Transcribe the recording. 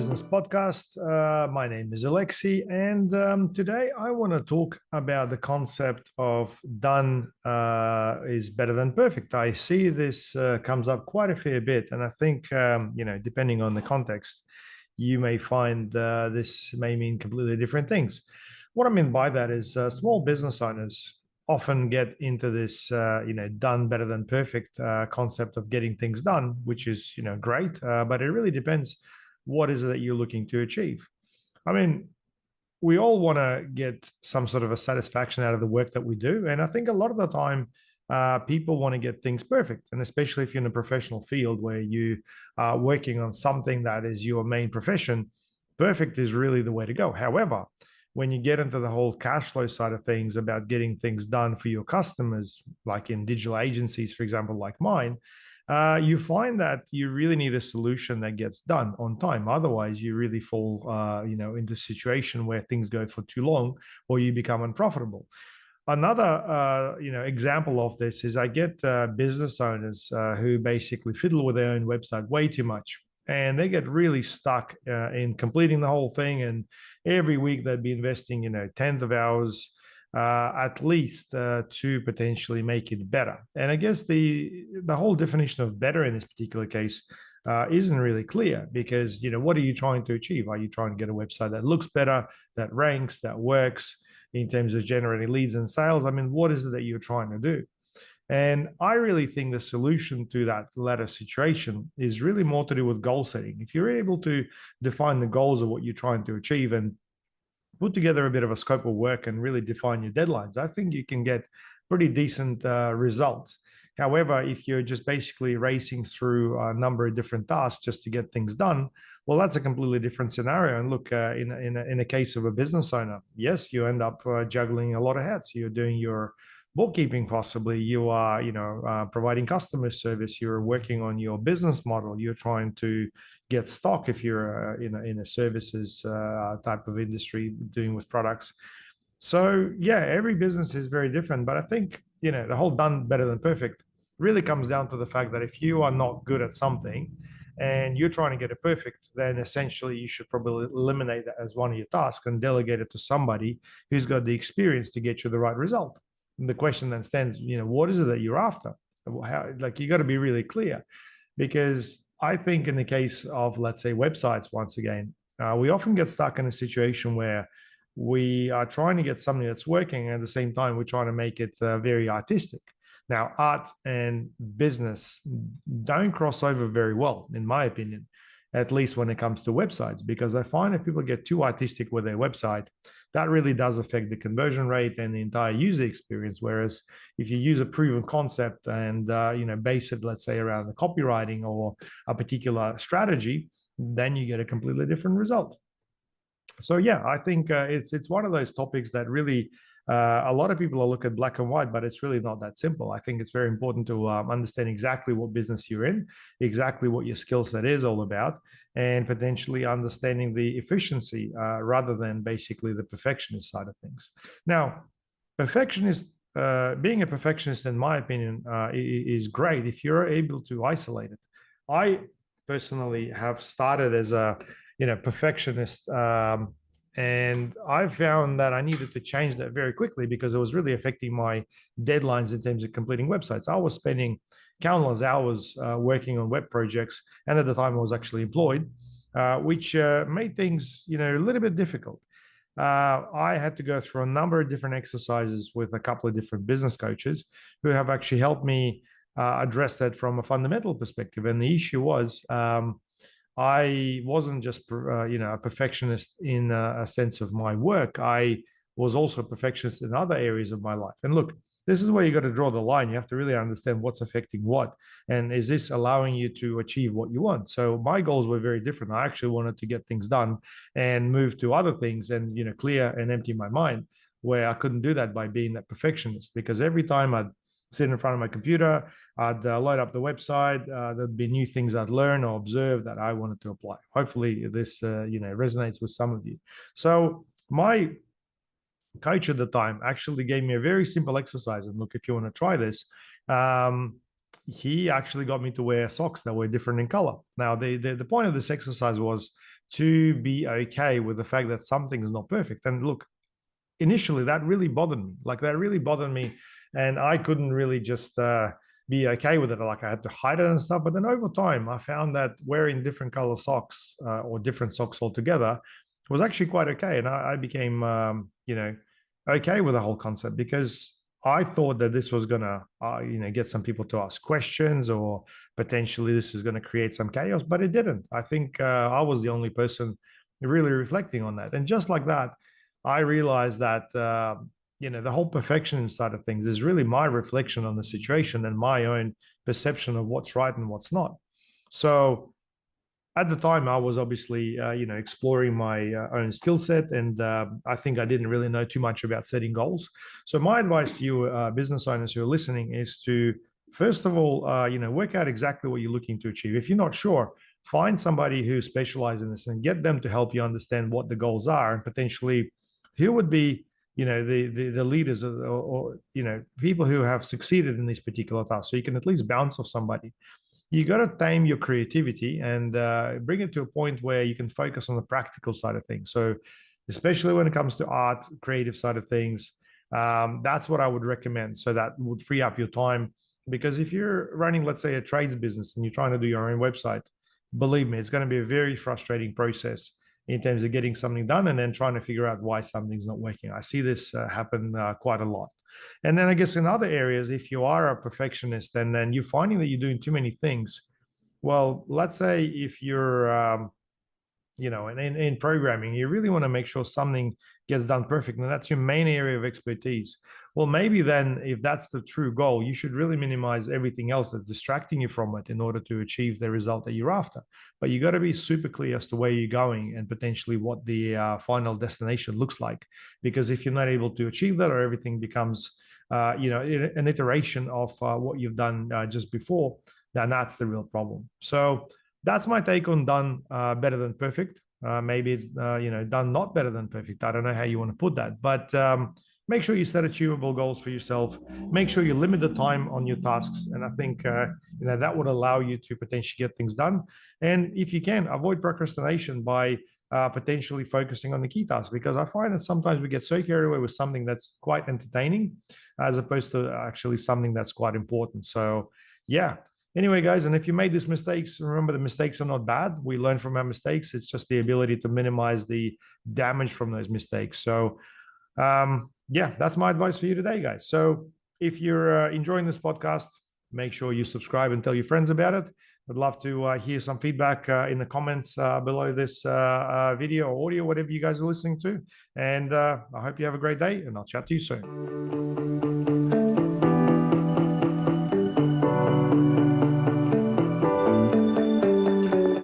Business Podcast. My name is Alexei, and today I want to talk about the concept of done is better than perfect. I see this comes up quite a fair bit, and I think depending on the context, you may find this may mean completely different things. What I mean by that is small business owners often get into this done better than perfect concept of getting things done, which is great, but it really depends what is it that you're looking to achieve. I mean, we all want to get some sort of a satisfaction out of the work that we do, and I think a lot of the time people want to get things perfect, and especially if you're in a professional field where you are working on something that is your main profession, perfect is really the way to go. However, when you get into the whole cash flow side of things about getting things done for your customers, like in digital agencies, for example, like mine, you find that you really need a solution that gets done on time. Otherwise, you really fall, into a situation where things go for too long or you become unprofitable. Another, example of this is I get business owners who basically fiddle with their own website way too much, and they get really stuck in completing the whole thing. And every week they'd be investing, tens of hours at least to potentially make it better. And I guess the whole definition of better in this particular case isn't really clear, because what are you trying to achieve? Are you trying to get a website that looks better, that ranks, that works in terms of generating leads and sales? I mean, what is it that you're trying to do? And I really think the solution to that latter situation is really more to do with goal setting. If you're able to define the goals of what you're trying to achieve and put together a bit of a scope of work and really define your deadlines, I think you can get pretty decent results. However, if you're just basically racing through a number of different tasks just to get things done, well, that's a completely different scenario. And look, in a case of a business owner, yes, you end up juggling a lot of hats. You're doing your bookkeeping, possibly you are providing customer service, you're working on your business model, you're trying to get stock if you're in a services type of industry doing with products. So yeah, every business is very different, but I think the whole done better than perfect really comes down to the fact that if you are not good at something and you're trying to get it perfect, then essentially you should probably eliminate that as one of your tasks and delegate it to somebody who's got the experience to get you the right result. And the question then stands, what is it that you're after? You got to be really clear, because I think in the case of, let's say, websites, once again, we often get stuck in a situation where we are trying to get something that's working, and at the same time, we're trying to make it very artistic. Now, art and business don't cross over very well, in my opinion, at least when it comes to websites, because I find if people get too artistic with their website, that really does affect the conversion rate and the entire user experience. Whereas if you use a proven concept and base it, let's say, around the copywriting or a particular strategy, then you get a completely different result. So yeah, I think it's one of those topics that really a lot of people will look at black and white, but it's really not that simple. I think it's very important to understand exactly what business you're in, exactly what your skill set is all about, and potentially understanding the efficiency rather than basically the perfectionist side of things. Now, being a perfectionist, in my opinion, is great if you're able to isolate it. I personally have started as a perfectionist, and I found that I needed to change that very quickly, because it was really affecting my deadlines in terms of completing websites. I was spending countless hours working on web projects, and at the time I was actually employed, which made things a little bit difficult. I had to go through a number of different exercises with a couple of different business coaches who have actually helped me address that from a fundamental perspective. And the issue was I wasn't just a perfectionist in a sense of my work. I was also a perfectionist in other areas of my life. And look, this is where you got to draw the line. You have to really understand what's affecting what, and is this allowing you to achieve what you want? So my goals were very different. I actually wanted to get things done and move to other things and clear and empty my mind, where I couldn't do that by being that perfectionist, because every time I'd sit in front of my computer, I'd load up the website, there'd be new things I'd learn or observe that I wanted to apply. Hopefully this resonates with some of you. So my coach at the time actually gave me a very simple exercise, and look, if you want to try this, he actually got me to wear socks that were different in color. Now the point of this exercise was to be okay with the fact that something is not perfect. And look, initially that really bothered me. Like that really bothered me, and I couldn't really just be okay with it. Like I had to hide it and stuff. But then over time, I found that wearing different color socks or different socks altogether was actually quite okay, and I became okay with the whole concept because I thought that this was gonna get some people to ask questions or potentially this is going to create some chaos, but it didn't. I think I was the only person really reflecting on that, and just like that I realized that the whole perfectionism side of things is really my reflection on the situation and my own perception of what's right and what's not. So at the time, I was obviously exploring my own skill set, and I think I didn't really know too much about setting goals. So my advice to you, business owners who are listening, is to first of all, work out exactly what you're looking to achieve. If you're not sure, find somebody who specializes in this and get them to help you understand what the goals are and potentially who would be the leaders or people who have succeeded in these particular tasks, so you can at least bounce off somebody. You got to tame your creativity and bring it to a point where you can focus on the practical side of things. So especially when it comes to art, creative side of things, that's what I would recommend. So that would free up your time, because if you're running, let's say, a trades business and you're trying to do your own website, believe me, it's going to be a very frustrating process in terms of getting something done and then trying to figure out why something's not working. I see this happen quite a lot. And then I guess in other areas, if you are a perfectionist and then you're finding that you're doing too many things, well, let's say if you're in programming, you really want to make sure something gets done perfect, and that's your main area of expertise. Well, maybe then, if that's the true goal, you should really minimize everything else that's distracting you from it in order to achieve the result that you're after. But you got to be super clear as to where you're going and potentially what the final destination looks like. Because if you're not able to achieve that, or everything becomes an iteration of what you've done just before, then that's the real problem. So that's my take on done better than perfect. Maybe it's done not better than perfect. I don't know how you want to put that, but make sure you set achievable goals for yourself. Make sure you limit the time on your tasks, and I think that would allow you to potentially get things done. And if you can, avoid procrastination by potentially focusing on the key tasks, because I find that sometimes we get so carried away with something that's quite entertaining as opposed to actually something that's quite important. So yeah. Anyway, guys, and if you made these mistakes, remember the mistakes are not bad. We learn from our mistakes. It's just the ability to minimize the damage from those mistakes. So, yeah, that's my advice for you today, guys. So, if you're enjoying this podcast, make sure you subscribe and tell your friends about it. I'd love to hear some feedback in the comments below this video or audio, whatever you guys are listening to. And I hope you have a great day, and I'll chat to you soon.